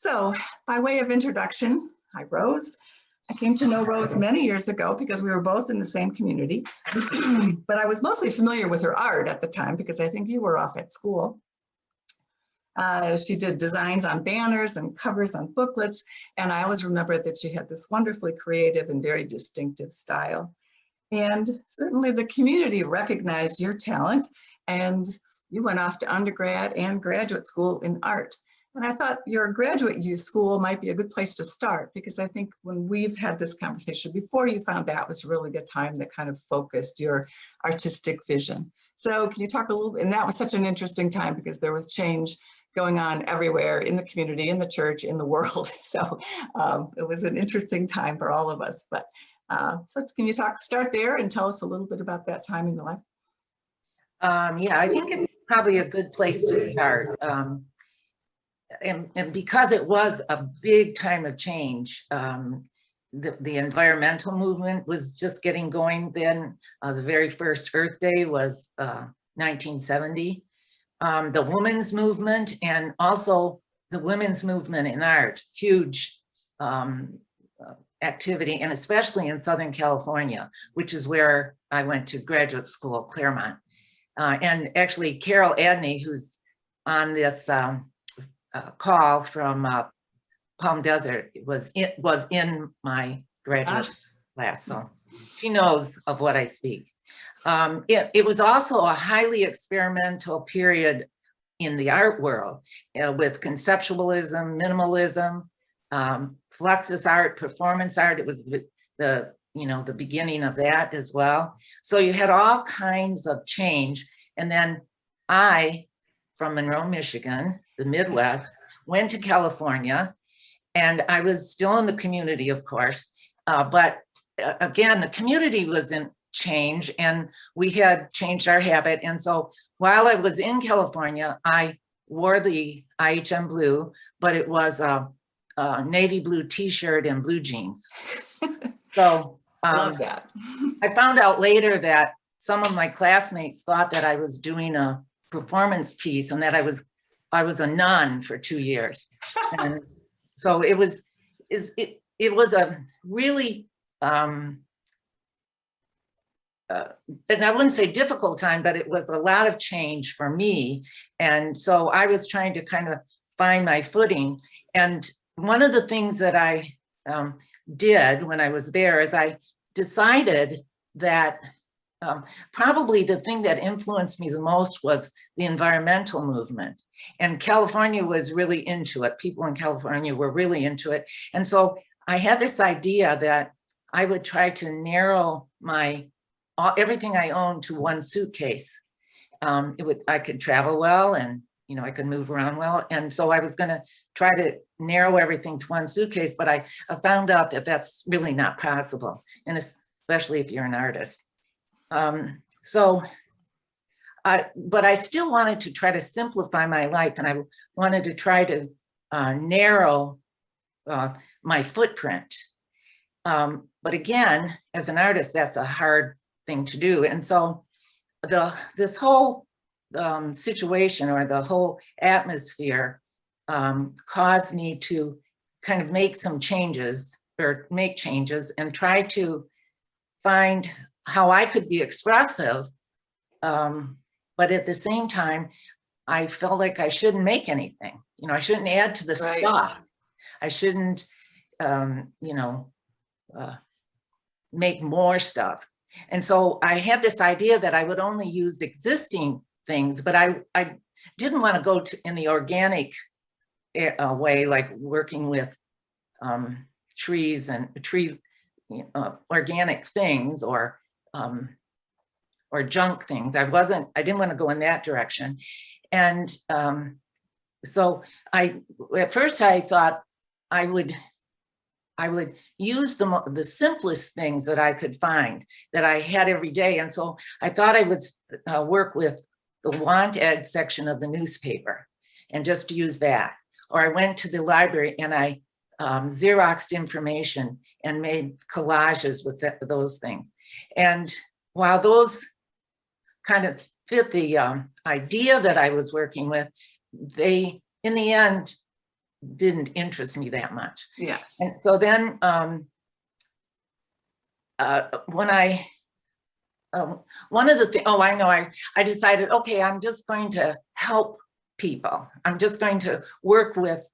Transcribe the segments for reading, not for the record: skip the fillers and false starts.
So by way of introduction, hi Rose. I came to know Rose many years ago because we were both in the same community, but I was mostly familiar with her art at the time because I think you were off at school. She did designs on banners and covers on booklets, and I always remember that she had this wonderfully creative and very distinctive style. And certainly the community recognized your talent, and you went off to undergrad and graduate school in art. And I thought your graduate school might be a good place to start, because I think when we've had this conversation before, you found that was really the time that kind of focused your artistic vision. So can you talk a little bit, and that was such an interesting time because there was change going on everywhere in the community, in the church, in the world. So it was an interesting time for all of us. But so can you start there and tell us a little bit about that time in your life? Yeah, I think it's probably a good place to start. And because it was a big time of change, the environmental movement was just getting going then. The very first Earth Day was 1970. The women's movement, and also the women's movement in art, huge activity, and especially in Southern California, which is where I went to graduate school, Claremont. And actually Carol Adney, who's on this call from Palm Desert, was in my graduate class, so she knows of what I speak. It was also a highly experimental period in the art world, with conceptualism, minimalism, fluxus art, performance art. It was the beginning of that as well. So you had all kinds of change. And then I, from Monroe, Michigan, the Midwest, went to California, and I was still in the community, of course, but again, the community was in change, and we had changed our habit. And so while I was in California, I wore the IHM blue, but it was a navy blue t-shirt and blue jeans. So Love that. I found out later that some of my classmates thought that I was doing a performance piece and that I was a nun for 2 years. And so it was a really, and I wouldn't say difficult time, but it was a lot of change for me. And so I was trying to kind of find my footing. And one of the things that I did when I was there is I decided that probably the thing that influenced me the most was the environmental movement. And California was really into it. People in California were really into it. And so I had this idea that I would try to narrow everything I owned to one suitcase. I could travel well, and I could move around well. And so I was going to try to narrow everything to one suitcase, but I found out that that's really not possible, and especially if you're an artist. But I still wanted to try to simplify my life, and I wanted to try to narrow my footprint. But again, as an artist, that's a hard thing to do. And so this whole situation, or the whole atmosphere, caused me to kind of make changes and try to find how I could be expressive. But at the same time, I felt like I shouldn't make anything. I shouldn't add to the stuff. I shouldn't, make more stuff. And so I had this idea that I would only use existing things, but I didn't want to go in the organic way, like working with trees and organic things, or junk things. I didn't want to go in that direction. And so at first I thought I would use the simplest things that I could find, that I had every day. And so I thought I would work with the want ad section of the newspaper and just use that. Or I went to the library and I Xeroxed information and made collages with those things. And while those kind of fit the idea that I was working with, in the end, didn't interest me that much. Yeah. And so then when I, one of the things, oh, I know, I decided, okay, I'm just going to help people. I'm just going to work with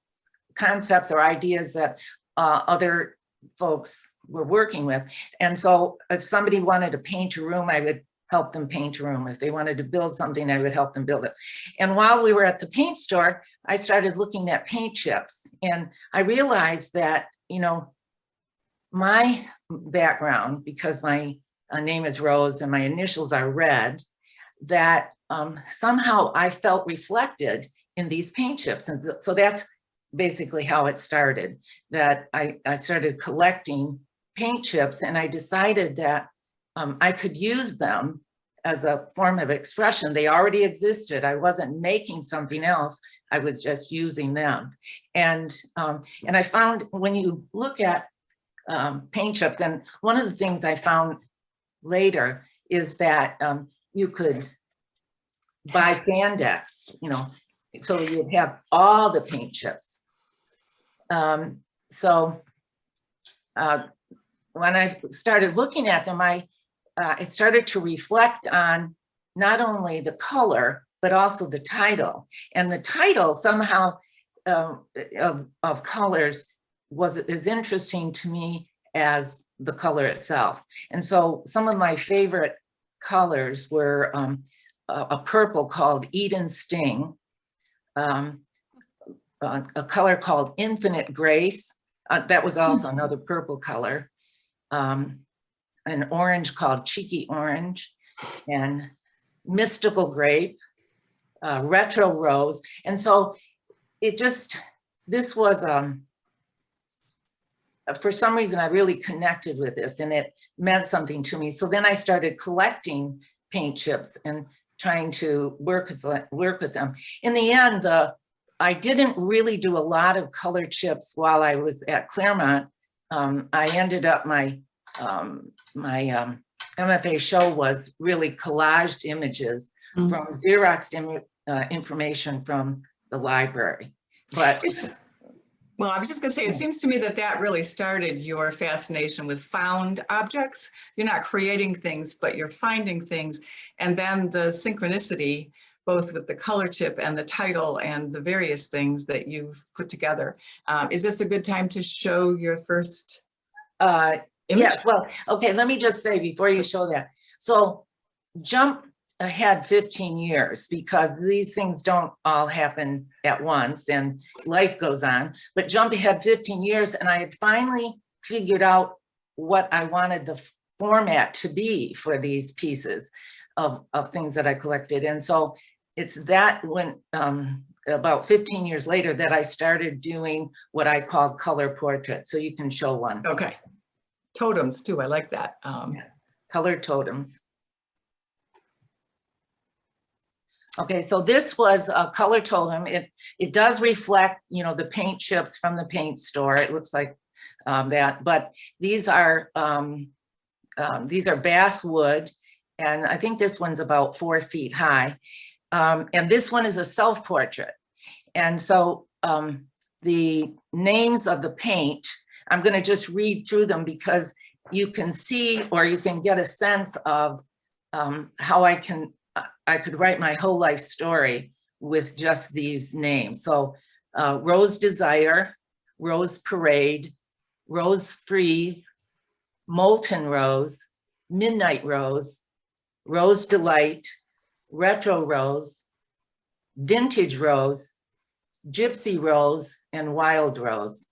concepts or ideas that other folks were working with. And so if somebody wanted to paint a room, I would help them paint a room. If they wanted to build something, I would help them build it. And while we were at the paint store, I started looking at paint chips. And I realized that, you know, my background, because my name is Rose and my initials are red, that somehow I felt reflected in these paint chips. And so that's basically how it started, that I started collecting paint chips, and I decided that I could use them as a form of expression. They already existed. I wasn't making something else. I was just using them. And I found when you look at paint chips, and one of the things I found later is that you could buy Fandex, you know, so you'd have all the paint chips. When I started looking at them, I started to reflect on not only the color, but also the title. And the title somehow of colors was as interesting to me as the color itself. And so some of my favorite colors were a purple called Eden Sting, a color called Infinite Grace. That was also another purple color. An orange called Cheeky Orange, and Mystical Grape, Retro Rose. And so it just, this was, for some reason, I really connected with this and it meant something to me. So then I started collecting paint chips and trying to work with them. In the end, I didn't really do a lot of color chips while I was at Claremont. I ended up, my MFA show was really collaged images from Xeroxed information from the library. But well, I was just going to say, it seems to me that that really started your fascination with found objects. You're not creating things, but you're finding things. And then the synchronicity, both with the color chip and the title and the various things that you've put together. Is this a good time to show your first image? Yes, well, okay, let me just say before you show that. So jump ahead 15 years, because these things don't all happen at once and life goes on, but jump ahead 15 years and I had finally figured out what I wanted the format to be for these pieces of things that I collected. And so it's that when, about 15 years later, that I started doing what I call color portraits. So you can show one. Okay. Totems too, I like that. Color totems. Okay, so this was a color totem. It does reflect, you know, the paint chips from the paint store. It looks like that, but these are basswood, and I think this one's about 4 feet high. And this one is a self-portrait. And so the names of the paint, I'm going to just read through them because you can see, or you can get a sense of how I could write my whole life story with just these names. So Rose Desire, Rose Parade, Rose Freeze, Molten Rose, Midnight Rose, Rose Delight, Retro Rose, Vintage Rose, Gypsy Rose, and Wild Rose.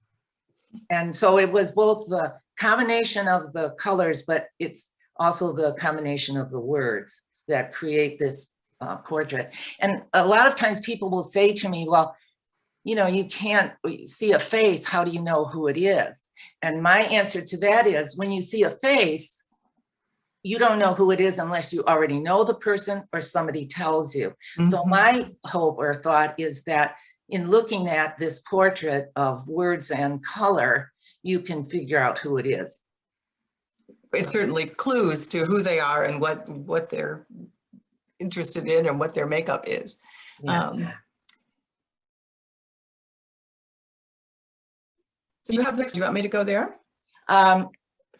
And so it was both the combination of the colors, but it's also the combination of the words that create this portrait. And a lot of times people will say to me, well, you know, you can't see a face, how do you know who it is? And my answer to that is, when you see a face, you don't know who it is unless you already know the person or somebody tells you. So my hope or thought is that in looking at this portrait of words and color, you can figure out who it is. It's certainly clues to who they are and what they're interested in and what their makeup is. Yeah. So you have this, do you want me to go there?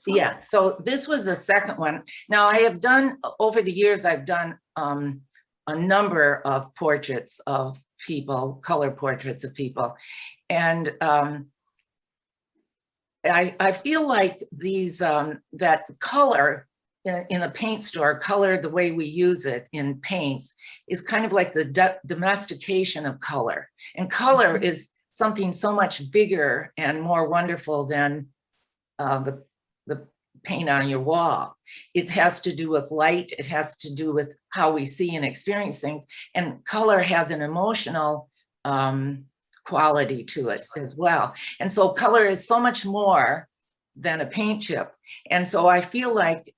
Yeah, so this was the second one. Now I have done, over the years, I've done a number of portraits of people, color portraits of people. And I feel like these, that color in a paint store, color, the way we use it in paints, is kind of like the domestication of color. And color is something so much bigger and more wonderful than the paint on your wall. It has to do with light. It has to do with how we see and experience things. And color has an emotional quality to it as well. And so color is so much more than a paint chip. And so I feel like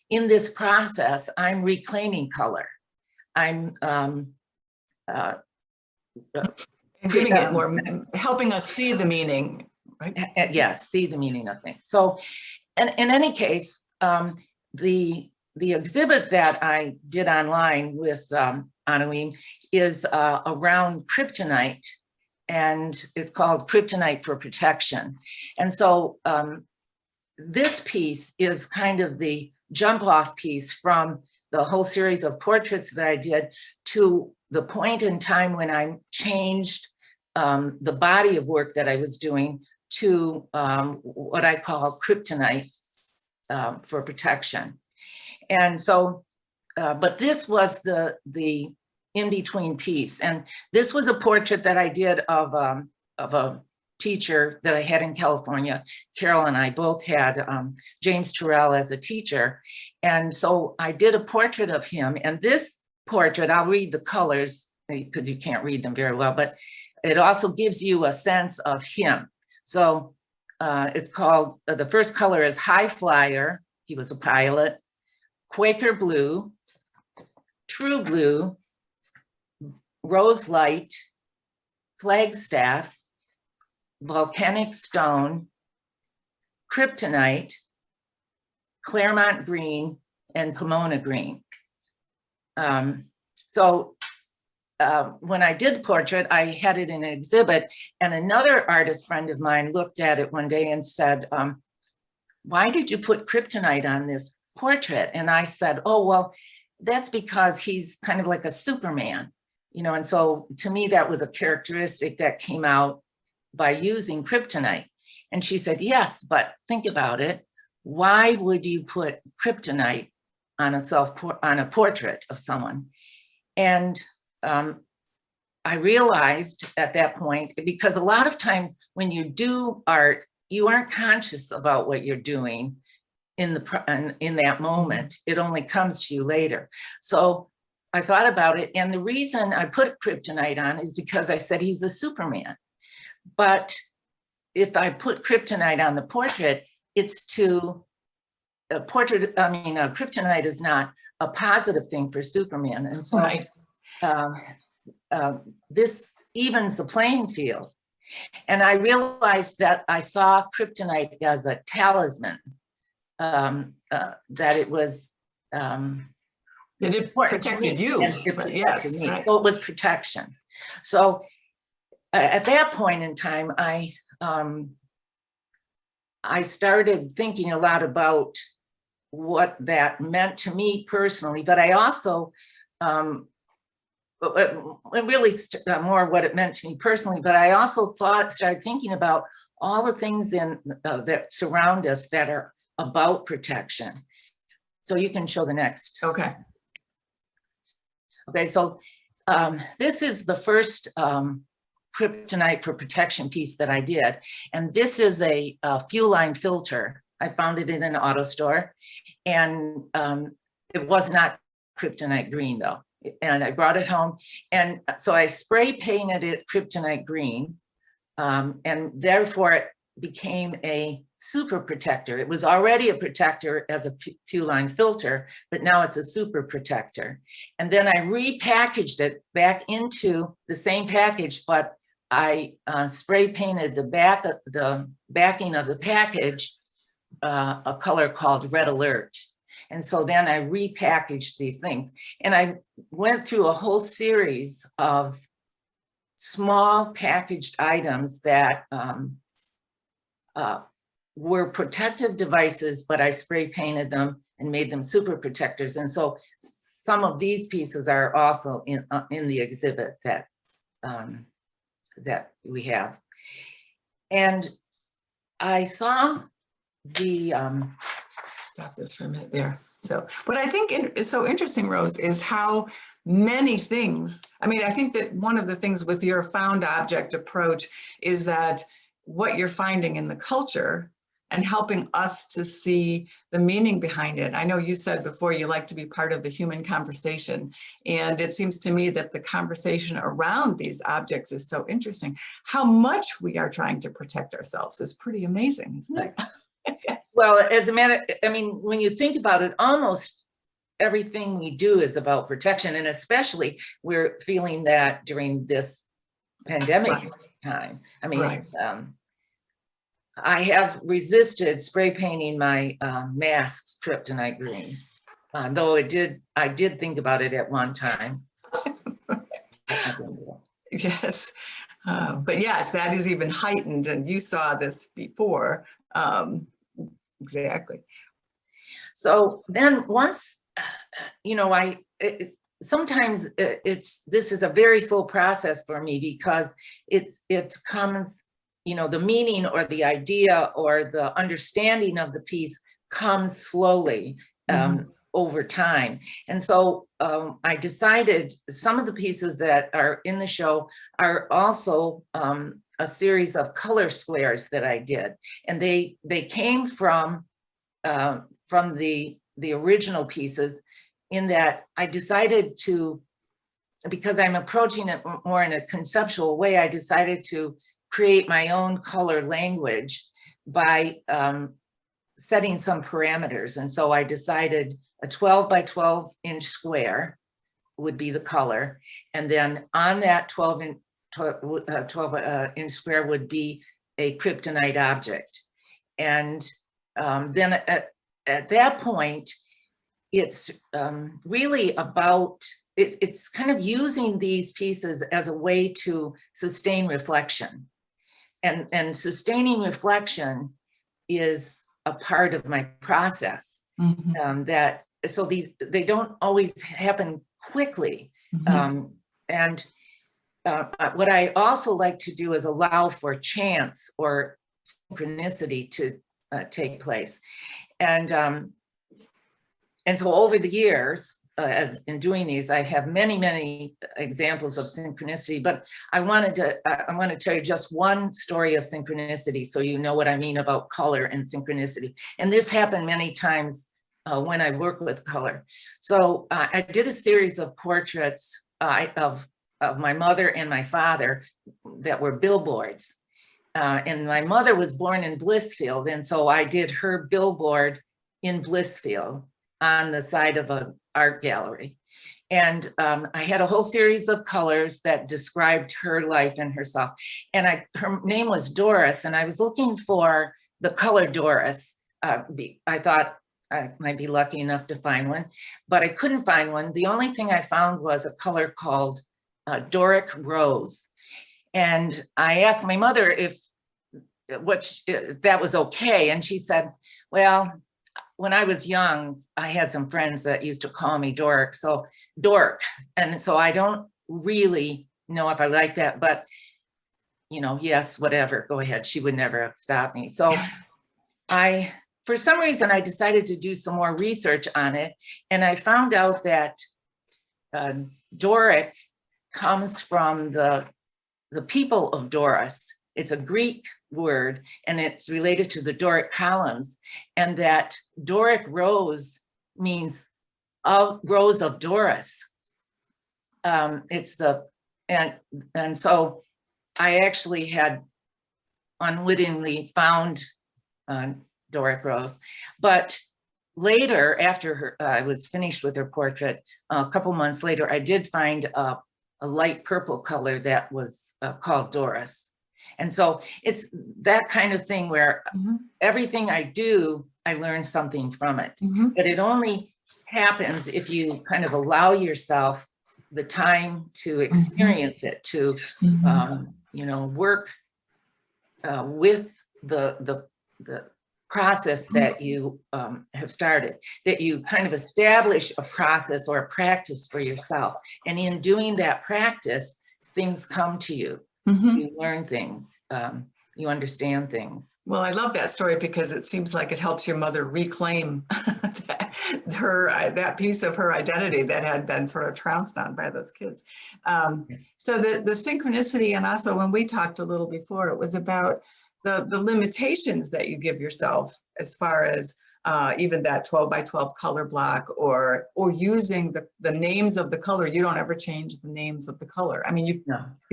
in this process, I'm reclaiming color. I'm giving it more, helping us see the meaning, right? Yes, see the meaning of things. So, and in any case, the exhibit that I did online with Anawim is around kryptonite, and it's called Kryptonite for Protection. And so this piece is kind of the jump off piece from the whole series of portraits that I did to the point in time when I changed the body of work that I was doing to what I call kryptonite for protection. And so, but this was the in-between piece. And this was a portrait that I did of a teacher that I had in California. Carol and I both had James Terrell as a teacher. And so I did a portrait of him. And this portrait, I'll read the colors because you can't read them very well, but it also gives you a sense of him. So it's called, the first color is High Flyer. He was a pilot. Quaker Blue, True Blue, Rose Light, Flagstaff, Volcanic Stone, Kryptonite, Claremont Green, and Pomona Green. So when I did the portrait, I had it in an exhibit, and another artist friend of mine looked at it one day and said, why did you put kryptonite on this portrait? And I said, oh, well, that's because he's kind of like a Superman, you know, and so to me, that was a characteristic that came out by using kryptonite. And she said, yes, but think about it. Why would you put kryptonite on a portrait of someone? And I realized at that point, because a lot of times when you do art, you aren't conscious about what you're doing in that moment. It only comes to you later. So I thought about it, and the reason I put kryptonite on is because I said he's a Superman. But if I put kryptonite on the portrait, it's to a portrait. I mean, kryptonite is not a positive thing for Superman, and so right. This evens the playing field. And I realized that I saw kryptonite as a talisman, that it was it protected you. Yes, right. So it was protection. So at that point in time, I started thinking a lot about what that meant to me personally, but I also really more what it meant to me personally, but I also started thinking about all the things that surround us that are about protection. So you can show the next. Okay. Okay, so this is the first kryptonite for protection piece that I did. And this is a fuel line filter. I found it in an auto store, and it was not kryptonite green though. And I brought it home, and so I spray painted it kryptonite green, and therefore it became a super protector. It was already a protector as a fuel line filter, but now it's a super protector. And then I repackaged it back into the same package, but I spray painted the backing of the package a color called Red Alert. And so then I repackaged these things, and I went through a whole series of small packaged items that were protective devices, but I spray painted them and made them super protectors. And so some of these pieces are also in the exhibit that that we have. And I saw the stop this for a minute there. So what I think is so interesting, Rose, is how many things, I mean, I think that one of the things with your found object approach is that what you're finding in the culture and helping us to see the meaning behind it. I know you said before you like to be part of the human conversation, and it seems to me that the conversation around these objects is so interesting. How much we are trying to protect ourselves is pretty amazing, isn't it? Well, as a matter, I mean, when you think about it, almost everything we do is about protection, and especially we're feeling that during this pandemic time. I mean, I have resisted spray painting my masks kryptonite green, though I did think about it at one time. Yes, but yes, that is even heightened, and you saw this before. Exactly. So then once, you know, sometimes this is a very slow process for me, because it comes, you know, the meaning or the idea or the understanding of the piece comes slowly over time. And so I decided some of the pieces that are in the show are also a series of color squares that I did. And they came from the original pieces, in that I decided to, because I'm approaching it more in a conceptual way, I decided to create my own color language by setting some parameters. And so I decided a 12 by 12 inch square would be the color. And then on that 12 inch square would be a kryptonite object. And then at that point, it's really about, it's kind of using these pieces as a way to sustain reflection. And sustaining reflection is a part of my process. So they don't always happen quickly. And what I also like to do is allow for chance or synchronicity to take place. And so over the years, as in doing these, I have many examples of synchronicity, but I want to tell you just one story of synchronicity, so you know what I mean about color and synchronicity. And this happened many times when I work with color. So I did a series of portraits of my mother and my father that were billboards. And my mother was born in Blissfield, and so I did her billboard in Blissfield on the side of an art gallery. And I had a whole series of colors that described her life and herself. And her name was Doris, and I was looking for the color Doris. I thought I might be lucky enough to find one, but I couldn't find one. The only thing I found was a color called Doric Rose. And I asked my mother if that was okay. And she said, well, when I was young, I had some friends that used to call me Doric, so Dork. And so I don't really know if I like that, but you know, yes, whatever, go ahead. She would never have stopped me. So for some reason, I decided to do some more research on it. And I found out that Doric comes from the people of Doris. It's a Greek word, and it's related to the Doric columns, and that Doric rose means rose of Doris. It's and so I actually had unwittingly found Doric Rose, but later, after I was finished with her portrait, a couple months later, I did find a light purple color that was called Doris. And so it's that kind of thing where everything I do, I learn something from it. But it only happens if you kind of allow yourself the time to experience it, to you know, work with the process that you have started, that you kind of establish a process or a practice for yourself. And in doing that practice, things come to you. You learn things, you understand things. Well, I love that story because it seems like it helps your mother reclaim that piece of her identity that had been sort of trounced on by those kids. So the synchronicity, and also when we talked a little before, it was about the limitations that you give yourself as far as even that 12 by 12 color block, or using the names of the color. You don't ever change the names of the color. I mean, you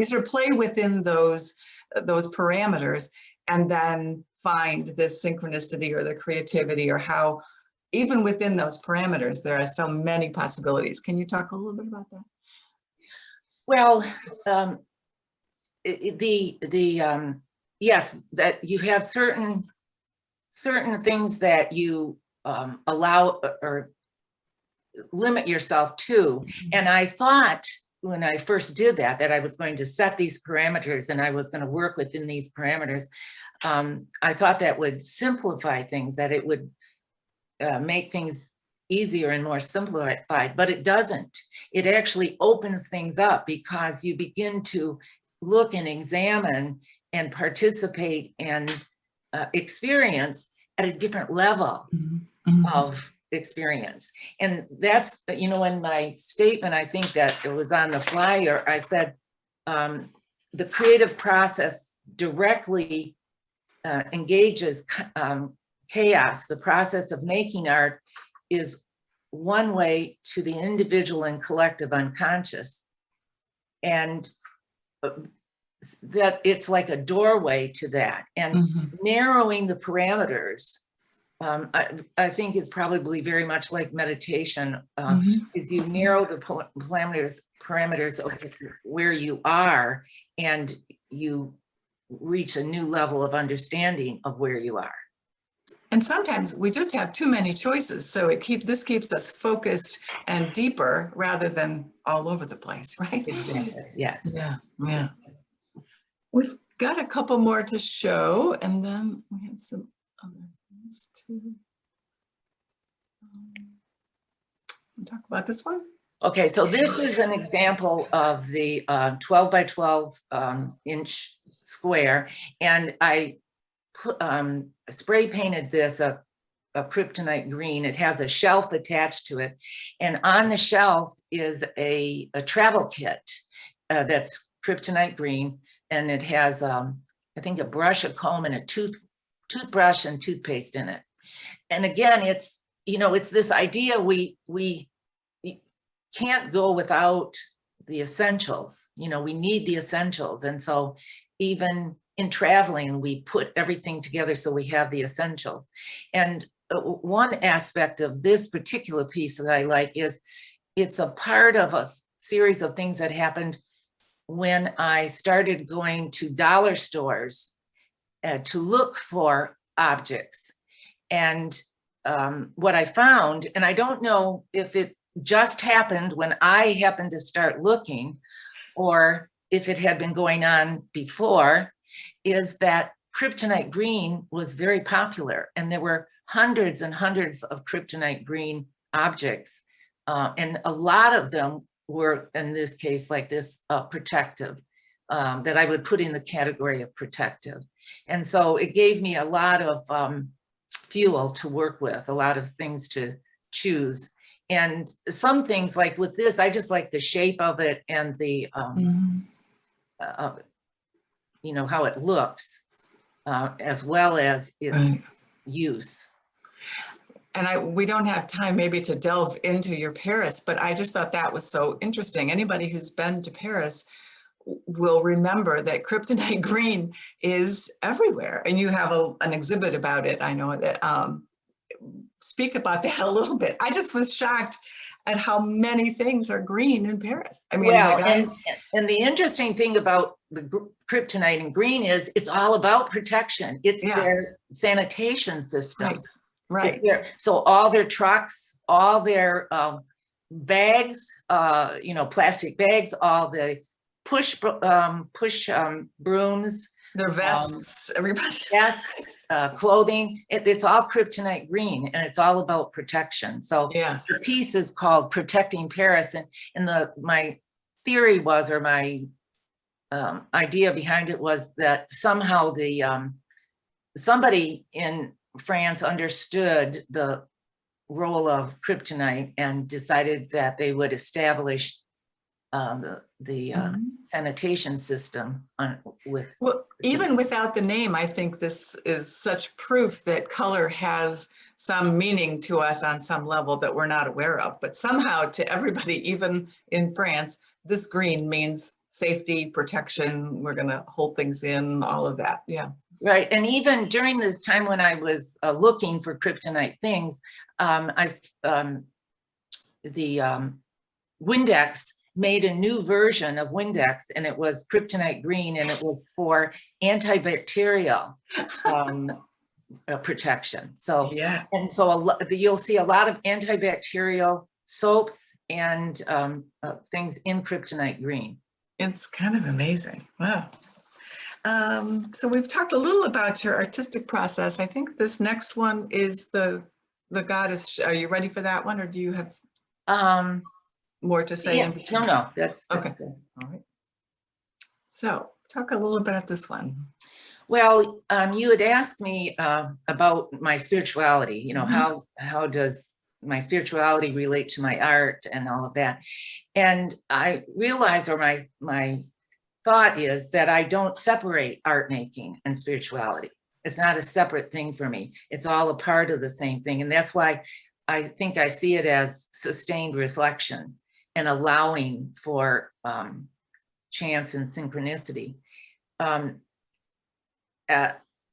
sort of play within those parameters, and then find this synchronicity or the creativity, or how even within those parameters, there are so many possibilities. Can you talk a little bit about that? Well, yes, that you have certain things that you allow or limit yourself to. And I thought when I first did that I was going to set these parameters and I was going to work within these parameters. I thought that would simplify things, that it would make things easier and more simplified, but it doesn't. It actually opens things up because you begin to look and examine and participate and experience at a different level of experience. And that's, in my statement, I think that it was on the flyer, I said, the creative process directly engages chaos. The process of making art is one way to the individual and collective unconscious. And that it's like a doorway to that. And narrowing the parameters, I think is probably very much like meditation, is you narrow the parameters of where you are, and you reach a new level of understanding of where you are. And sometimes we just have too many choices. So this keeps us focused and deeper rather than all over the place, right? Exactly. Yes. Yeah. We've got a couple more to show, and then we have some other things to talk about. This one. Okay, so this is an example of the 12 by 12 inch square, and I spray painted this a kryptonite green. It has a shelf attached to it, and on the shelf is a travel kit that's kryptonite green, and it has I think a brush, a comb, and a toothbrush and toothpaste in it. And again, it's it's this idea we can't go without the essentials. We need the essentials, and so even in traveling, we put everything together so we have the essentials. And one aspect of this particular piece that I like is it's a part of a series of things that happened when I started going to dollar stores to look for objects. And what I found, and I don't know if it just happened when I happened to start looking, or if it had been going on before, is that kryptonite green was very popular, and there were hundreds and hundreds of kryptonite green objects, and a lot of them were, in this case, like this, protective, that I would put in the category of protective. And so it gave me a lot of fuel to work with, a lot of things to choose. And some things, like with this, I just like the shape of it and the how it looks, as well as its use. And we don't have time maybe to delve into your Paris, but I just thought that was so interesting. Anybody who's been to Paris will remember that kryptonite green is everywhere, and you have an exhibit about it. I know that. Speak about that a little bit. I just was shocked at how many things are green in Paris. I mean, well, the guys... and the interesting thing about the kryptonite and green is it's all about protection. It's their sanitation system. Right. So all their trucks, all their bags, plastic bags, all the push brooms, Their vests, everybody's. Yes, clothing, it's all kryptonite green, and it's all about protection. So Yes. the piece is called Protecting Paris, and my theory was, or my idea behind it was that somehow somebody in France understood the role of kryptonite and decided that they would establish the sanitation system Well, even without the name, I think this is such proof that color has some meaning to us on some level that we're not aware of. But somehow to everybody, even in France, this green means safety, protection. We're going to hold things in, all of that. Yeah. Right. And even during this time when I was looking for kryptonite things, Windex made a new version of Windex, and it was kryptonite green, and it was for antibacterial protection. So yeah, and so you'll see a lot of antibacterial soaps and things in kryptonite green. it's kind of amazing. Wow. So we've talked a little about your artistic process. I think this next one is the goddess. Are you ready for that one, or do you have more to say in between? No, that's okay. All right. So talk a little about this one. Well, you had asked me about my spirituality, you know, how does my spirituality relate to my art and all of that. And I realized, or my thought is that I don't separate art making and spirituality. It's not a separate thing for me. It's all a part of the same thing. And that's why I think I see it as sustained reflection and allowing for chance and synchronicity.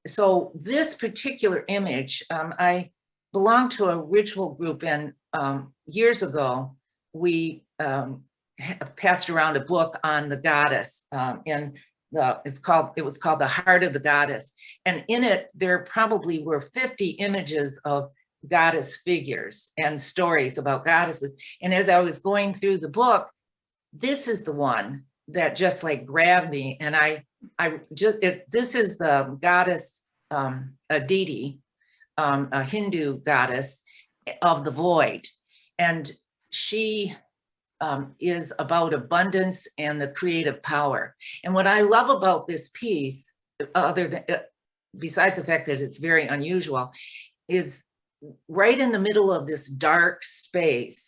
So this particular image, I belong to a ritual group, and years ago, we passed around a book on the goddess, and it was called The Heart of the Goddess. And in it, there probably were 50 images of goddess figures and stories about goddesses. And as I was going through the book, this is the one that just like grabbed me. And this is the goddess Aditi, a Hindu goddess of the void. And she is about abundance and the creative power. And what I love about this piece, besides the fact that it's very unusual, is right in the middle of this dark space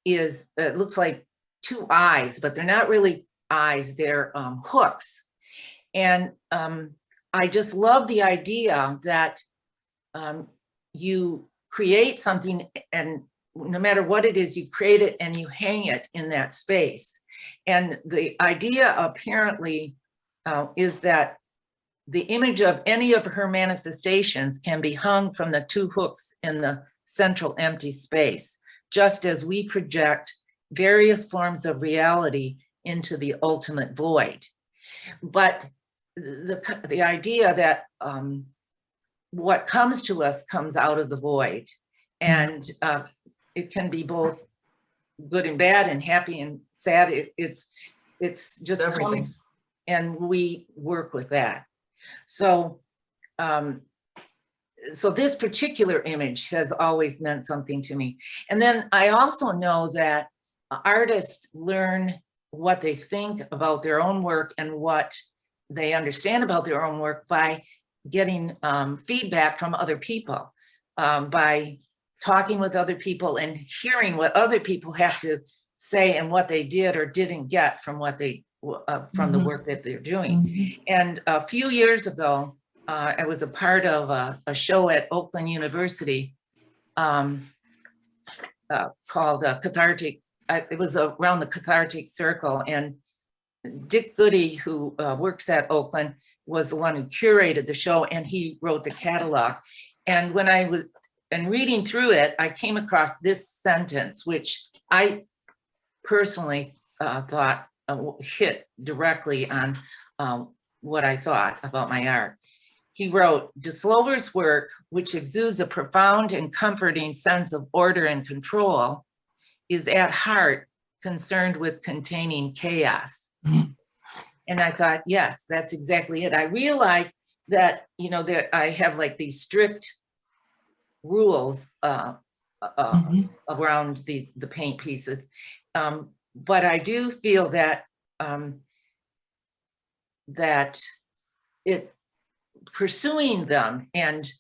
it looks like two eyes, but they're not really eyes, they're hooks. And I just love the idea that you create something, and no matter what it is, you create it and you hang it in that space. And the idea apparently is that the image of any of her manifestations can be hung from the two hooks in the central empty space, just as we project various forms of reality into the ultimate void. But the idea that what comes to us comes out of the void, and it can be both good and bad and happy and sad. It's just everything, and we work with that. So so this particular image has always meant something to me. And then I also know that artists learn what they think about their own work and what they understand about their own work by getting feedback from other people, by talking with other people and hearing what other people have to say and what they did or didn't get from what they from the work that they're doing. And a few years ago, I was a part of a show at Oakland University called Cathartic. It was around the Cathartic Circle, and Dick Goody, who works at Oakland, was the one who curated the show, and he wrote the catalog. And when I was reading through it, I came across this sentence, which I personally thought hit directly on what I thought about my art. He wrote, "DeSloover's work, which exudes a profound and comforting sense of order and control, is at heart concerned with containing chaos." And And I thought, yes, that's exactly it. I realized that, you know, that I have like these strict rules around the paint pieces. But I do feel that that pursuing them and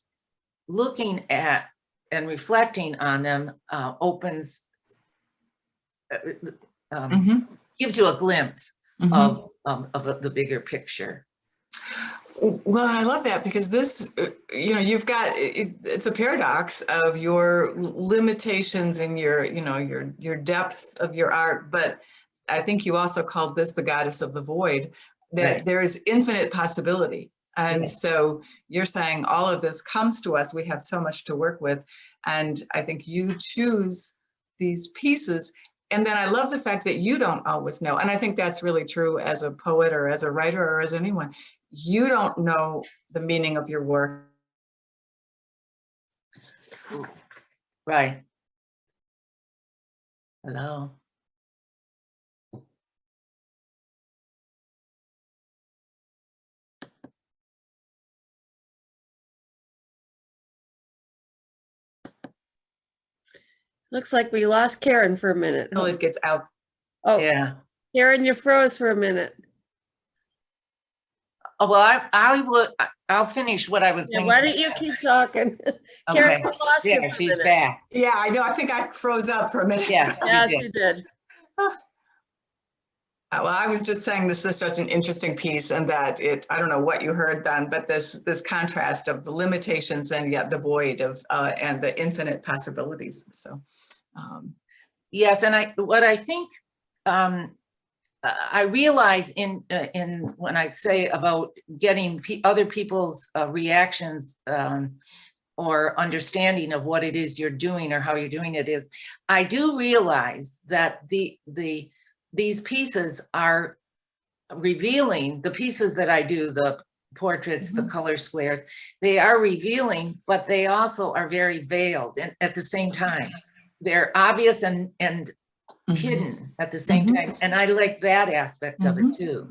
looking at and reflecting on them opens, gives you a glimpse of the bigger picture. Well, I love that, because this, you know, you've got, it's a paradox of your limitations and your, you know, your depth of your art. But I think you also called this the goddess of the void, that Right. there is infinite possibility. And Right. so you're saying all of this comes to us. We have so much to work with. And I think you choose these pieces. And then I love the fact that you don't always know. And I think that's really true as a poet or as a writer or as anyone. You don't know the meaning of your work. Right. Hello. Looks like we lost Karen for a minute. Until it gets out. Oh, Yeah. Karen, you froze for a minute. Oh, well, I'll finish what I was Yeah, thinking. why don't you keep talking? Okay. Karen, we lost you Yeah, for a she's minute. back. Yeah, I know. I think I froze up for a minute. Yeah. Yes, did. you did. Well, I was just saying this is such an interesting piece, and that I don't know what you heard then, but this contrast of the limitations and yet the void of and the infinite possibilities. So Yes, and what I think I realize in when I say about getting other people's reactions or understanding of what it is you're doing or how you're doing it is, I do realize that these pieces are revealing, the pieces that I do, the portraits, the color squares, they are revealing, but they also are very veiled, and at the same time. They're obvious and hidden at the same time. And I like that aspect of it too.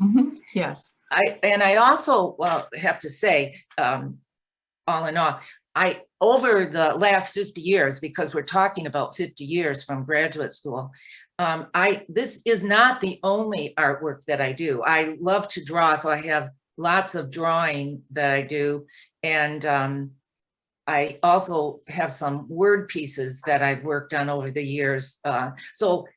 Yes. I also have to say, all in all, over the last 50 years, because we're talking about 50 years from graduate school, this is not the only artwork that I do. I love to draw, so I have lots of drawing that I do. And I also have some word pieces that I've worked on over the years. So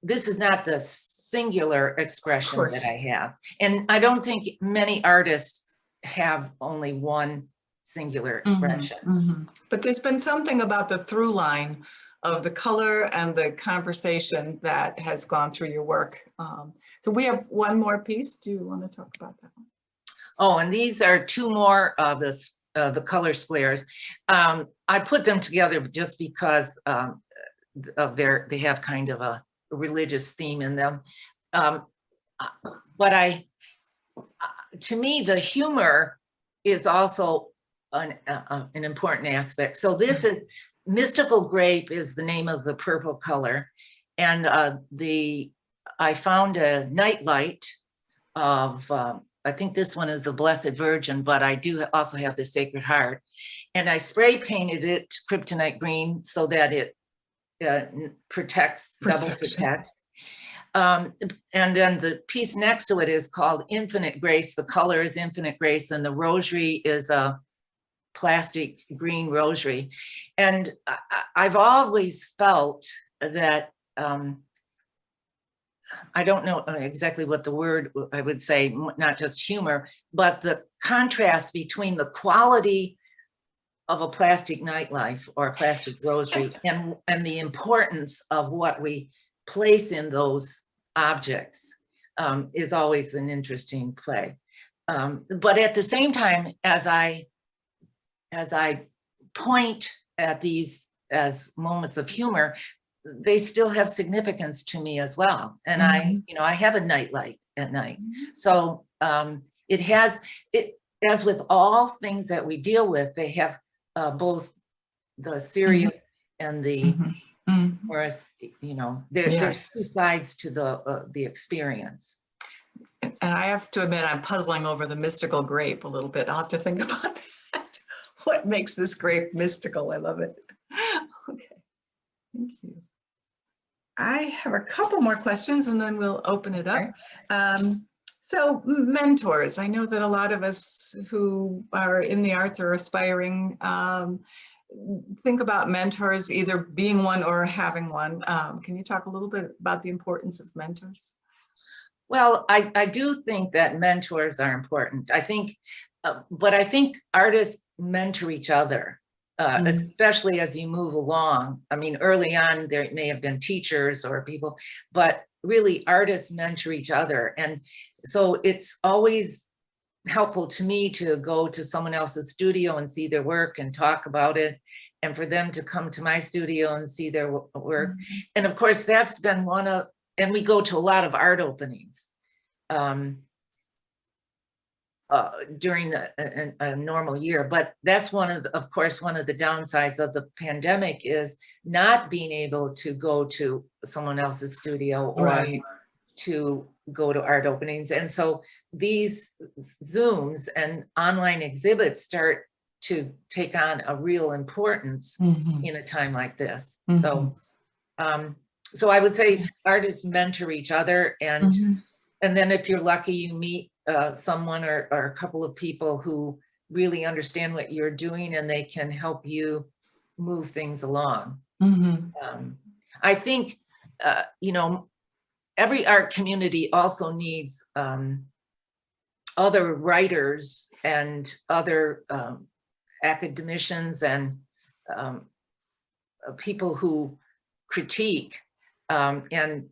this is not the singular expression that I have. And I don't think many artists have only one singular expression. But there's been something about the through line of the color and the conversation that has gone through your work. So we have one more piece. Do you want to talk about that one? Oh, and these are two more of the color squares. I put them together just because of they have kind of a religious theme in them. But to me, the humor is also an important aspect. So this is Mystical Grape is the name of the purple color. And I found a nightlight of, I think this one is the Blessed Virgin, but I do also have the Sacred Heart. And I spray painted it kryptonite green so that it protects, double protects. And then the piece next to it is called Infinite Grace. The color is Infinite Grace, and the rosary is a plastic green rosary. And I've always felt that, I don't know exactly what the word I would say, not just humor, but the contrast between the quality of a plastic nightlife or a plastic rosary and the importance of what we place in those objects is always an interesting play. But at the same time, as I point at these as moments of humor, they still have significance to me as well. And I have a nightlight at night. So it has, as with all things that we deal with, they have both the serious and the, whereas, there's two sides to the experience. And I have to admit, I'm puzzling over the mystical grape a little bit. I'll have to think about that. What makes this grape mystical? I love it. Okay, thank you. I have a couple more questions and then we'll open it up. So mentors, I know that a lot of us who are in the arts or aspiring think about mentors, either being one or having one. Can you talk a little bit about the importance of mentors? Well, I do think that mentors are important. I think, but I think artists mentor each other, especially as you move along. I mean, early on, there may have been teachers or people, but really artists mentor each other. And so it's always helpful to me to go to someone else's studio and see their work and talk about it, and for them to come to my studio and see their work. And of course, that's been one of, and we go to a lot of art openings during a normal year. But that's one of course, one of the downsides of the pandemic is not being able to go to someone else's studio or to go to art openings. And so these Zooms and online exhibits start to take on a real importance in a time like this. So so I would say artists mentor each other, and then if you're lucky, you meet someone or a couple of people who really understand what you're doing and they can help you move things along. I think, you know, every art community also needs other writers and other academicians and people who critique. And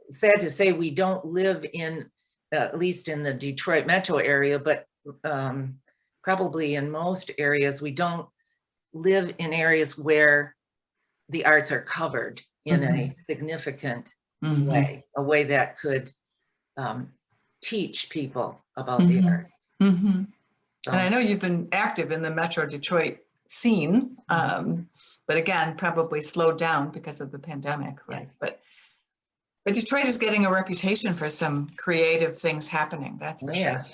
sad to say, we don't live in, at least in the Detroit metro area, but probably in most areas, we don't live in areas where the arts are covered in a significant way, a way that could teach people about the arts. So. And I know you've been active in the Metro Detroit scene, but again, probably slowed down because of the pandemic, right? But Detroit is getting a reputation for some creative things happening, that's for sure.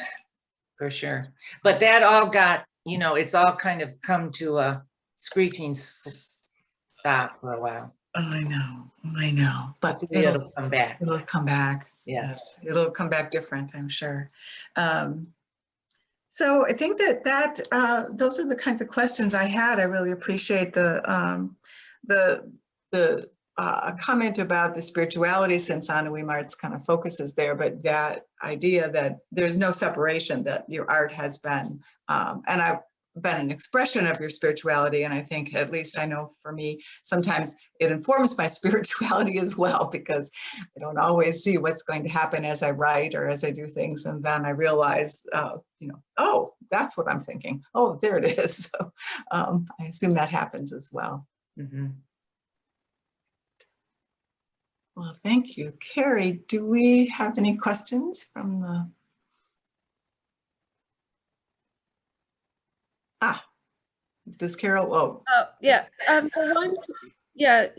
For sure. But that all got, you know, it's all kind of come to a screeching stop for a while. Oh, I know. But it'll come back. It'll come back. Yes. It'll come back different, I'm sure. So I think that those are the kinds of questions I had. I really appreciate the comment about the spirituality, since Anawim Arts kind of focuses there, but that idea that there's no separation, that your art has been, and I've been an expression of your spirituality. And I think, at least I know for me, sometimes it informs my spirituality as well, because I don't always see what's going to happen as I write or as I do things. And then I realize, you know, oh, that's what I'm thinking. Oh, there it is. So I assume that happens as well. Well, thank you. Carrie, do we have any questions from the... Does Carol? Oh, yeah.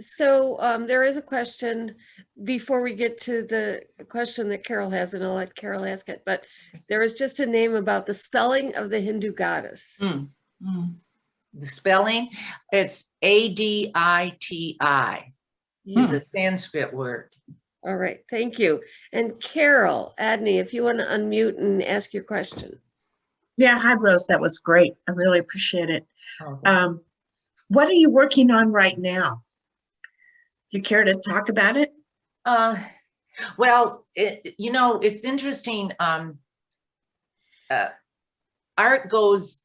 So there is a question before we get to the question that Carol has, and I'll let Carol ask it. But there is just a name about the spelling of the Hindu goddess. The spelling, it's Aditi. It's a Sanskrit word. All right, thank you. And Carol Adney, if you want to unmute and ask your question. Yeah, hi Rose, that was great. I really appreciate it. Okay. What are you working on right now? Do you care to talk about it? Well, you know, it's interesting. Art goes,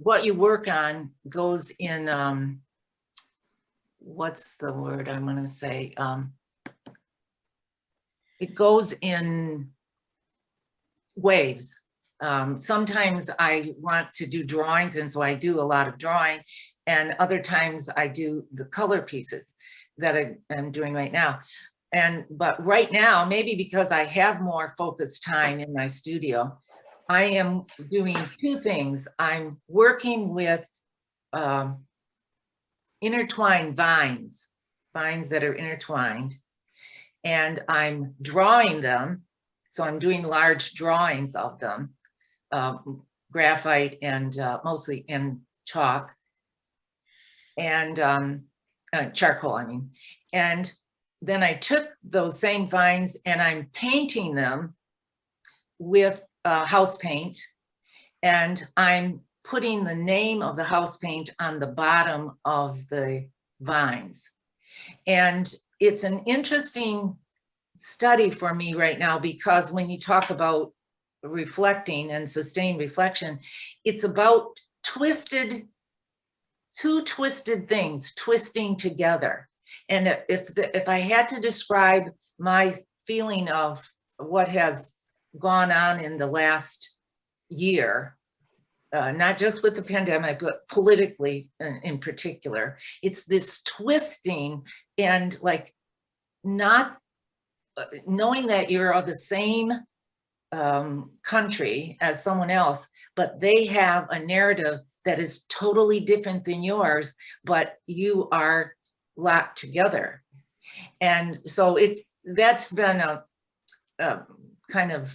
what you work on goes in, what's the word I'm going to say? It goes in waves. Sometimes I want to do drawings, and so I do a lot of drawing, and other times I do the color pieces that I'm doing right now. But right now, maybe because I have more focused time in my studio, I am doing two things. I'm working with intertwined vines that are intertwined, and I'm drawing them So I'm doing large drawings of them, graphite and mostly in chalk and charcoal, I mean. And then I took those same vines and I'm painting them with house paint, and I'm putting the name of the house paint on the bottom of the vines. And it's an interesting study for me right now, because when you talk about reflecting and sustained reflection, it's about two twisted things twisting together. And if I had to describe my feeling of what has gone on in the last year, not just with the pandemic, but politically in particular, it's this twisting and like not knowing that you're of the same country as someone else, but they have a narrative that is totally different than yours, but you are locked together. And so that's been a kind of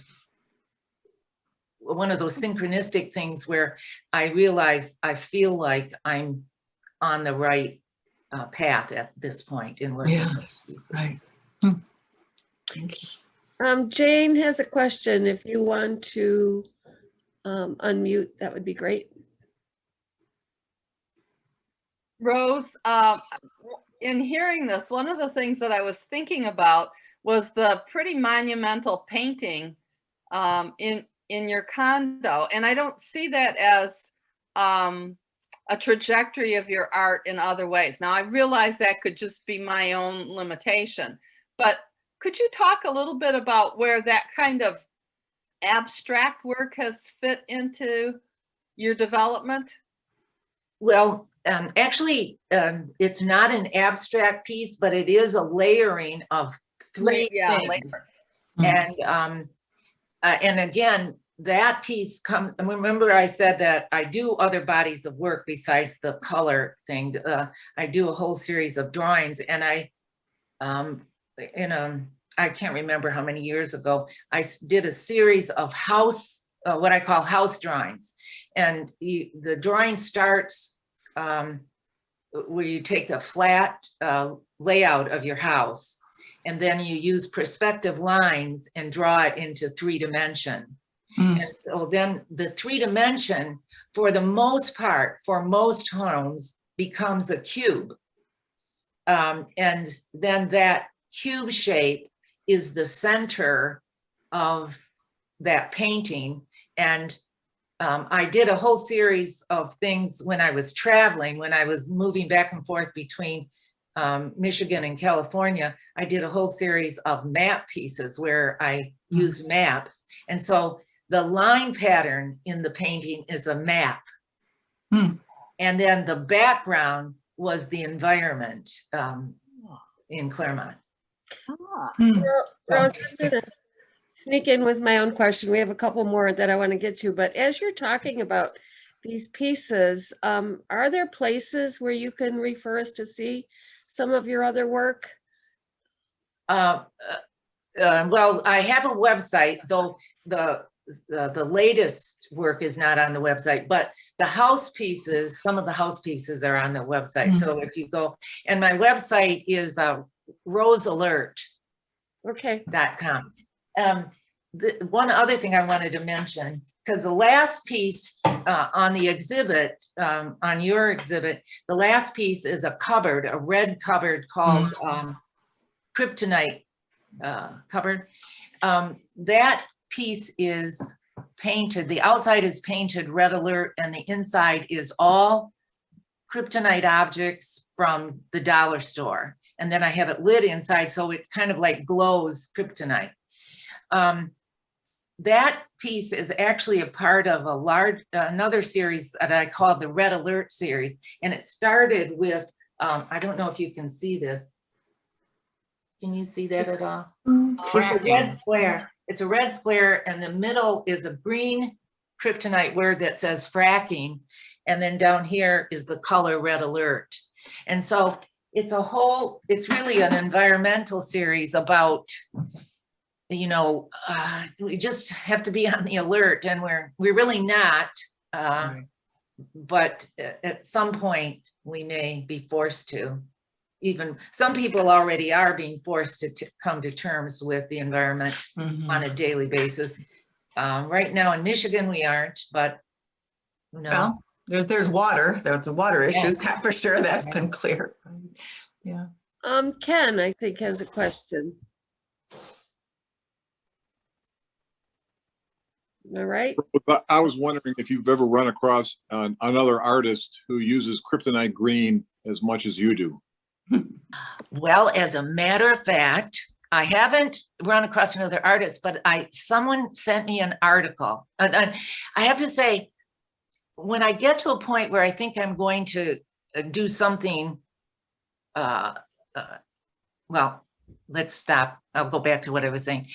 one of those synchronistic things where I realize I feel like I'm on the right path at this point in working. Yeah, right. Thank you. Jane has a question. If you want to unmute, that would be great. Rose, in hearing this, one of the things that I was thinking about was the pretty monumental painting in your condo. And I don't see that as a trajectory of your art in other ways. Now, I realize that could just be my own limitation, but could you talk a little bit about where that kind of abstract work has fit into your development? Well, actually, it's not an abstract piece, but it is a layering of three things. Later. And again, that piece comes, remember I said that I do other bodies of work besides the color thing. I do a whole series of drawings, and I can't remember how many years ago, I did a series of what I call house drawings. And the drawing starts where you take the flat layout of your house, and then you use perspective lines and draw it into 3-dimension. And so then the 3-dimension, for the most part, for most homes, becomes a cube. And then that cube shape is the center of that painting. And I did a whole series of things when I was traveling, when I was moving back and forth between Michigan and California. I did a whole series of map pieces where I used maps. And so the line pattern in the painting is a map. And then the background was the environment in Claremont. Rose, I'm gonna sneak in with my own question. We have a couple more that I want to get to, but as you're talking about these pieces, are there places where you can refer us to see some of your other work? Well, I have a website, though the latest work is not on the website, but the house pieces, some of the house pieces are on the website. So if you go, and my website is rosealert.com. Okay. One other thing I wanted to mention, because the last piece on the exhibit, on your exhibit, the last piece is a cupboard, a red cupboard called Kryptonite cupboard. That piece is painted, the outside is painted red alert, and the inside is all Kryptonite objects from the dollar store. And then I have it lit inside, so it kind of like glows Kryptonite. That piece is actually a part of a large, another series that I call the Red Alert series. And it started with, I don't know if you can see this. Can you see that at all? It's a red square. It's a red square, and the middle is a green Kryptonite word that says fracking. And then down here is the color Red Alert. And so it's really an environmental series about we just have to be on the alert, and we're really not. Right. But at some point we may be forced to. Even some people already are being forced to come to terms with the environment on a daily basis. Right now in Michigan we aren't, but who knows? Well, there's water. There's a water issue, Yes. that for sure. That's been clear. Yeah. Ken, I think, has a question. All right. But I was wondering if you've ever run across another artist who uses kryptonite green as much as you do. Well, as a matter of fact, I haven't run across another artist, but someone sent me an article. I have to say, when I get to a point where I think I'm going to do something, well, let's stop. I'll go back to what I was saying.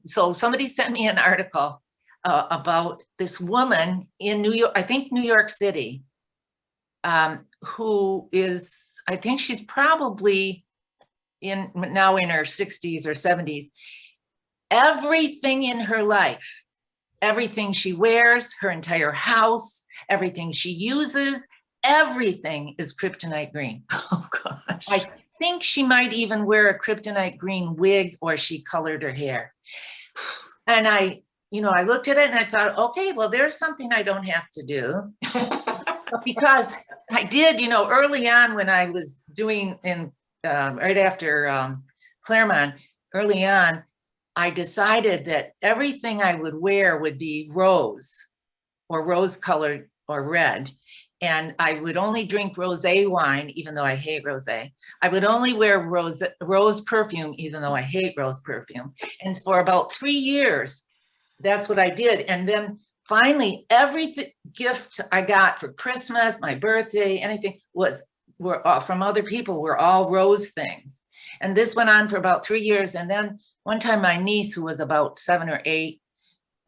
So somebody sent me an article about this woman in New York, I think New York City, who is, I think she's probably now in her 60s or 70s. Everything in her life, everything she wears, her entire house, everything she uses, everything is kryptonite green. Oh gosh. I think she might even wear a kryptonite green wig, or she colored her hair. And I looked at it and I thought, okay, well, there's something I don't have to do. Because I did, early on when I was doing right after Claremont, early on, I decided that everything I would wear would be rose or rose colored or red. And I would only drink rosé wine, even though I hate rosé. I would only wear rose perfume, even though I hate rose perfume. And for about 3 years, that's what I did. And then finally, every gift I got for Christmas, my birthday, anything were from other people, were all rose things. And this went on for about 3 years. And then one time my niece, who was about 7 or 8,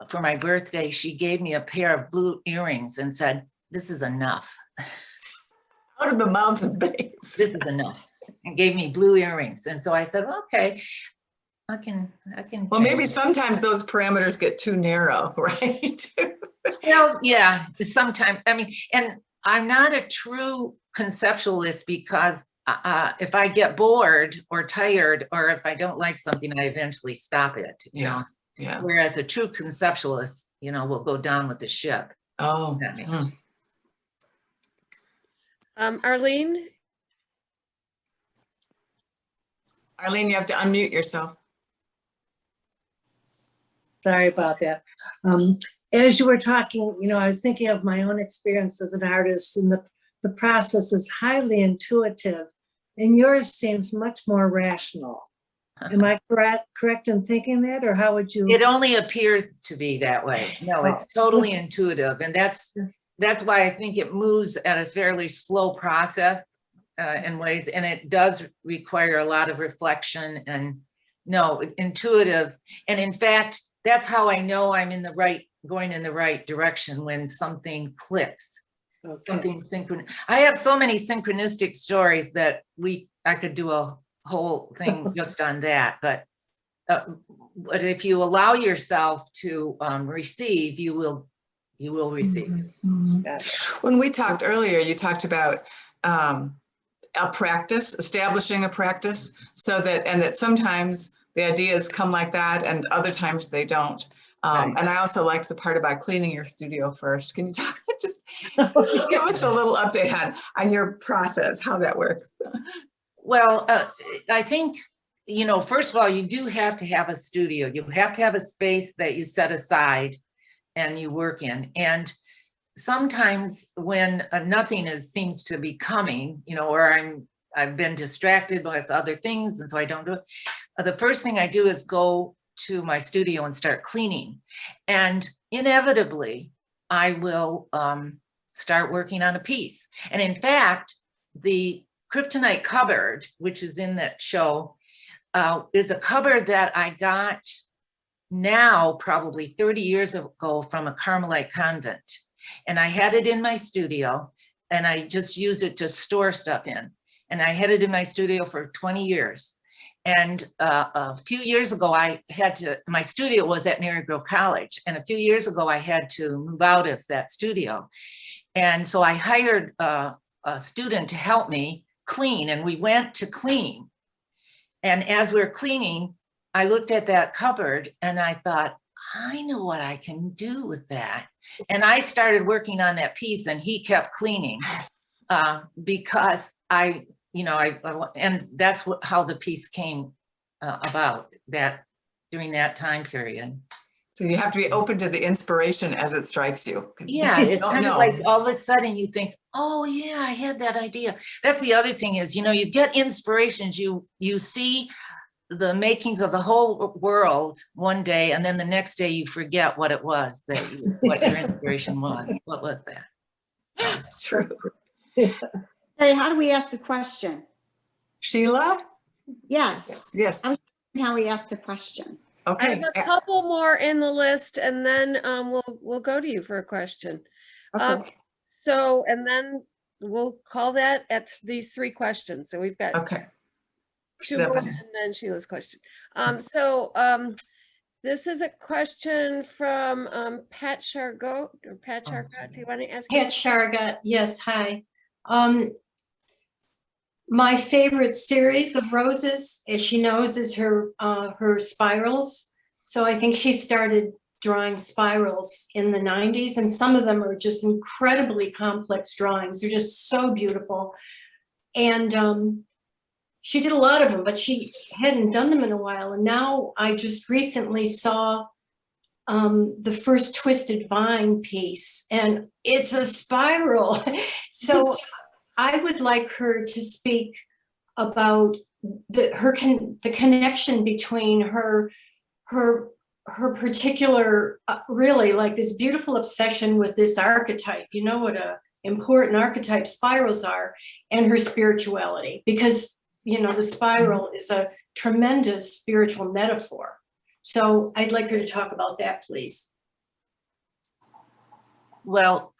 for my birthday, she gave me a pair of blue earrings and said, "This is enough." Out of the mouths of babes. This is enough. And gave me blue earrings. And so I said, well, okay, I can. Well, maybe change it. sometimes those parameters get too narrow, right? Well, yeah, sometimes. I mean, and I'm not a true conceptualist because if I get bored or tired, or if I don't like something, I eventually stop it. You know? Yeah. Whereas a true conceptualist, will go down with the ship. Oh. That makes Arlene, Arlene, you have to unmute yourself. Sorry about that. As you were talking, I was thinking of my own experience as an artist, and the process is highly intuitive, and yours seems much more rational. Am I correct in thinking that, or how would you? It only appears to be that way. No, it's totally intuitive. And that's why I think it moves at a fairly slow process in ways. And it does require a lot of reflection and intuitive. And in fact, that's how I know I'm going in the right direction, when something clicks. Okay. Something synchronous. I have so many synchronistic stories that I could do a whole thing just on that. But if you allow yourself to receive, you will receive. When we talked earlier, you talked about establishing a practice, that sometimes the ideas come like that and other times they don't. Right. And I also liked the part about cleaning your studio first. Can you just give us a little update on your process, how that works? Well, I think, first of all, you do have to have a studio. You have to have a space that you set aside and you work in. And sometimes when nothing seems to be coming, or I've been distracted with other things, and so I don't do it. The first thing I do is go to my studio and start cleaning. And inevitably, I will start working on a piece. And in fact, the Kryptonite cupboard, which is in that show, is a cupboard that I got now probably 30 years ago from a Carmelite convent. And I had it in my studio, and I just used it to store stuff in. And I had it in my studio for 20 years. And a few years ago, my studio was at Mary Grove College. And a few years ago, I had to move out of that studio. And so I hired a student to help me clean, and we went to clean. And as we were cleaning, I looked at that cupboard and I thought, I know what I can do with that. And I started working on that piece, and he kept cleaning because and that's how the piece came about during that time period. So you have to be open to the inspiration as it strikes you. 'Cause Yeah, you it's don't kind of know. like all of a sudden you think, oh yeah, I had that idea. That's the other thing is, you get inspirations, you see the makings of the whole world one day, and then the next day you forget what it was what your inspiration was. What was that? It's true. Hey, how do we ask a question? Sheila? Yes, Yes. how we ask a question. I Okay. have a couple more in the list, and then we'll go to you for a question. Okay, So, and then we'll call that at these 3 questions. So we've got Okay. 2 more, 7. and then Sheila's question. This is a question from Pat Chargot or Pat Chargot. Do you want to ask? Pat Chargot, yes, hi. My favorite series of roses, as she knows, is her spirals. So I think she started drawing spirals in the 90s, and some of them are just incredibly complex drawings. They're just so beautiful. And she did a lot of them, but she hadn't done them in a while. And now I just recently saw the first Twisted Vine piece, and it's a spiral. So I would like her to speak about the connection between her particular, really like this beautiful obsession with this archetype. You know what a important archetype spirals are, and her spirituality, because the spiral is a tremendous spiritual metaphor. So I'd like her to talk about that, please. Well,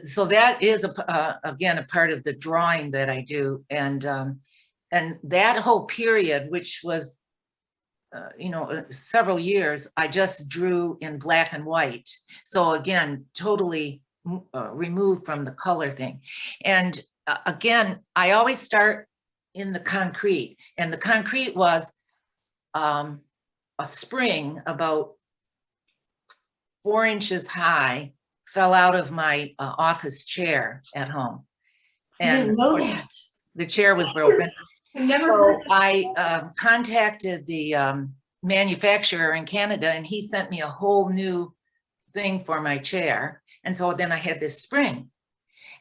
so that is again a part of the drawing that I do, and that whole period, which was several years, I just drew in black and white. So again, totally removed from the color thing. And again, I always start in the concrete, and the concrete was a spring about 4 inches high, fell out of my office chair at home. I didn't know that. The chair was broken. I've never So heard. I contacted the manufacturer in Canada, and he sent me a whole new thing for my chair. And so then I had this spring,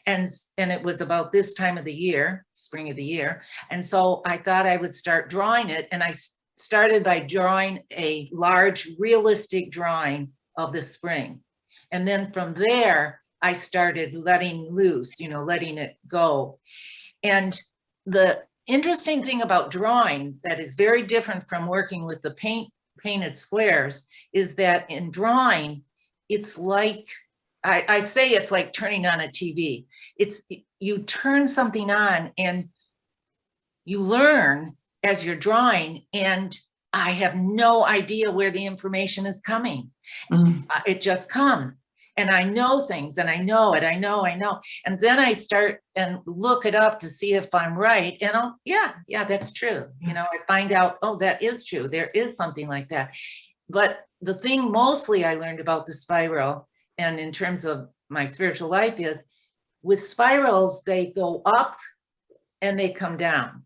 and it was about this time of the year, spring of the year. And so I thought I would start drawing it. And I started by drawing a large realistic drawing of the spring. And then from there, I started letting loose, letting it go. And the interesting thing about drawing that is very different from working with the painted squares is that in drawing, it's like, I'd say it's like turning on a TV. You turn something on and you learn as you're drawing, and I have no idea where the information is coming. It just comes. And I know things, and I know it, I know. And then I start and look it up to see if I'm right. And yeah, that's true. I find out, oh, that is true. There is something like that. But the thing mostly I learned about the spiral, and in terms of my spiritual life, is with spirals, they go up and they come down.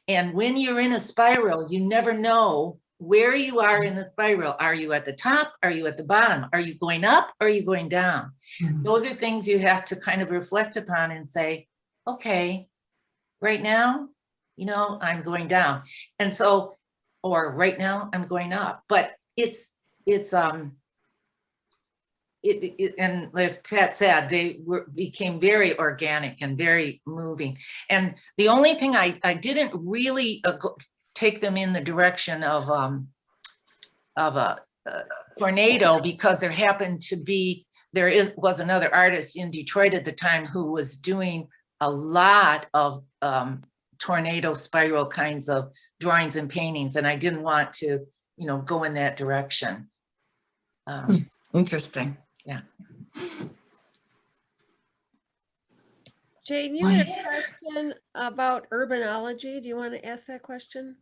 And when you're in a spiral, you never know where you are in the spiral. Are you at the top? Are you at the bottom? Are you going up? Or are you going down? Those are things you have to kind of reflect upon and say, okay, right now, I'm going down. And so, or right now I'm going up. But and as Pat said, they became very organic and very moving. And the only thing I didn't really take them in the direction of a tornado, because there happened to be, was another artist in Detroit at the time who was doing a lot of tornado spiral kinds of drawings and paintings, and I didn't want to, you know, go in that direction. Interesting. Yeah. Jane, you had a question about urbanology. Do you want to ask that question?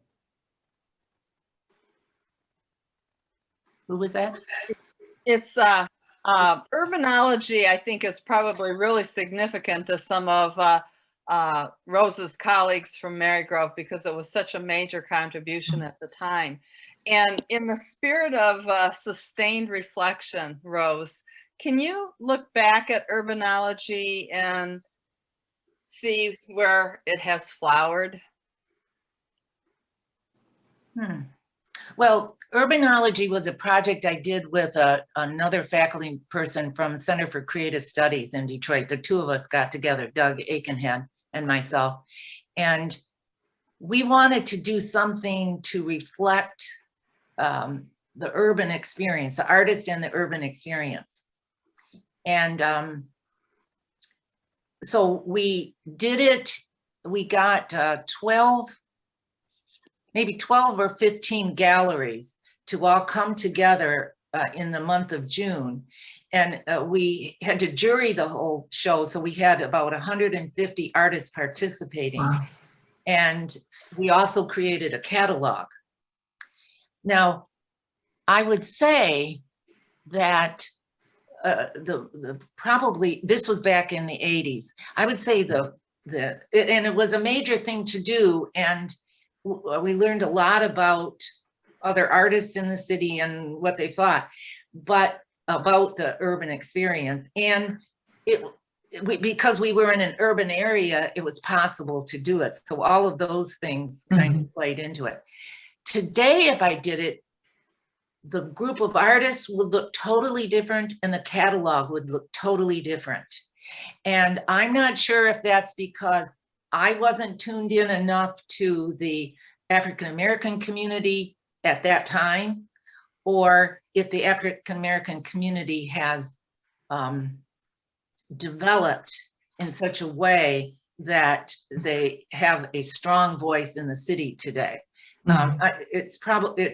Who was that? It's urbanology, I think, is probably really significant to some of Rose's colleagues from Marygrove because it was such a major contribution at the time. And in the spirit of sustained reflection, Rose, can you look back at urbanology and see where it has flowered? Well, urbanology was a project I did with another faculty person from Center for Creative Studies in Detroit. The two of us got together, Doug Aikenhead and myself, and we wanted to do something to reflect the urban experience, the artist and the urban experience. And so we did it. We got 12 or 15 galleries to all come together in the month of June. And we had to jury the whole show. So we had about 150 artists participating. Wow. And we also created a catalog. Now, I would say that probably, this was back in the 80s. I would say and it was a major thing to do. And we learned a lot about other artists in the city and what they thought, but about the urban experience. And because we were in an urban area, it was possible to do it. So all of those things kind of played into it. Today, if I did it, the group of artists would look totally different and the catalog would look totally different. And I'm not sure if that's because I wasn't tuned in enough to the African-American community at that time, or if the African-American community has developed in such a way that they have a strong voice in the city today. It's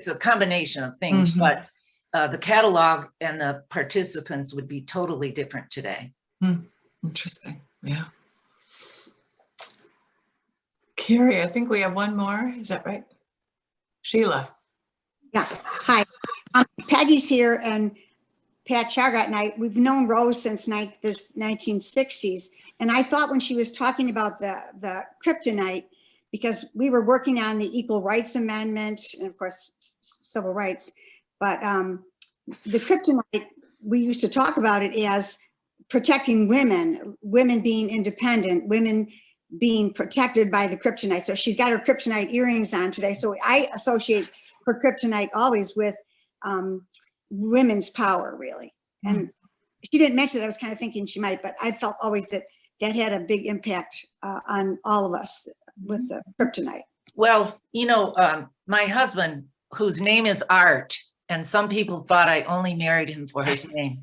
a combination of things, but the catalog and the participants would be totally different today. Interesting. Yeah. Carrie, I think we have one more. Is that right? Sheila. Yeah, hi. Peggy's here, and Pat Chargott and I, we've known Rose since the 1960s. And I thought when she was talking about the kryptonite, because we were working on the Equal Rights Amendment and of course, civil rights, but the kryptonite, we used to talk about it as protecting women being independent, women being protected by the kryptonite. So she's got her kryptonite earrings on today. So I associate her kryptonite always with women's power, really. And she didn't mention it. I was kind of thinking she might, but I felt always that had a big impact on all of us with the kryptonite. Well, you know, my husband, whose name is Art, and some people thought I only married him for his name.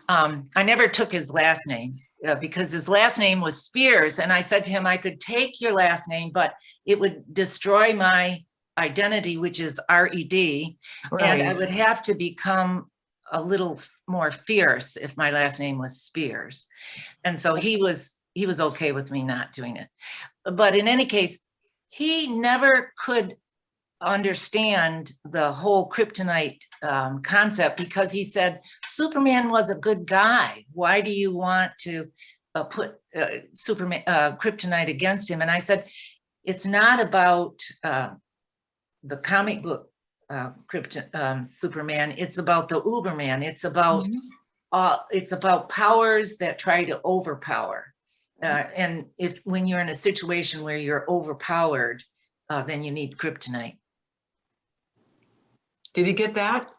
I never took his last name because his last name was Spears. And I said to him, I could take your last name, but it would destroy my identity, which is R-E-D. Right. And I would have to become a little more fierce if my last name was Spears. And so he was okay with me not doing it. But in any case, he never could understand the whole kryptonite concept, because he said Superman was a good guy. Why do you want to put kryptonite against him? And I said, it's not about the comic book Superman. It's about the Uberman. It's about powers that try to overpower. And when you're in a situation where you're overpowered, then you need kryptonite. Did he get that?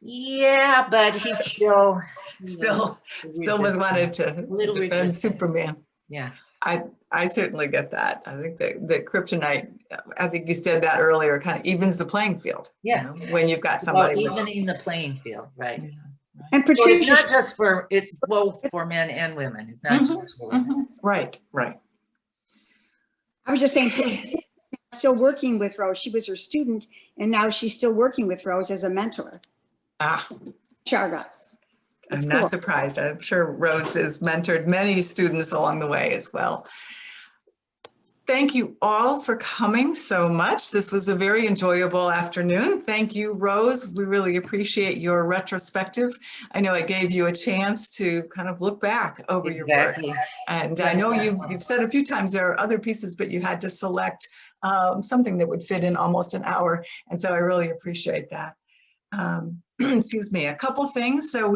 Yeah, but he still was wanted to defend resistant. Superman. Yeah. I certainly get that. I think that kryptonite, I think you said that earlier, kind of evens the playing field. Yeah. You know, when you've got It's somebody. about evening the playing field, right? Yeah. And So it's Patricia, not just it's both for men and women. It's not just for women. Right. I was just saying, still working with Rose. She was her student, and now she's still working with Rose as a mentor. Ah, Charga. I'm It's not cool. surprised. I'm sure Rose has mentored many students along the way as well. Thank you all for coming so much. This was a very enjoyable afternoon. Thank you, Rose. We really appreciate your retrospective. I know it gave you a chance to kind of look back over your work. Exactly. And I know you've said a few times there are other pieces, but you had to select something that would fit in almost an hour. And so I really appreciate that. Excuse me, a couple things. So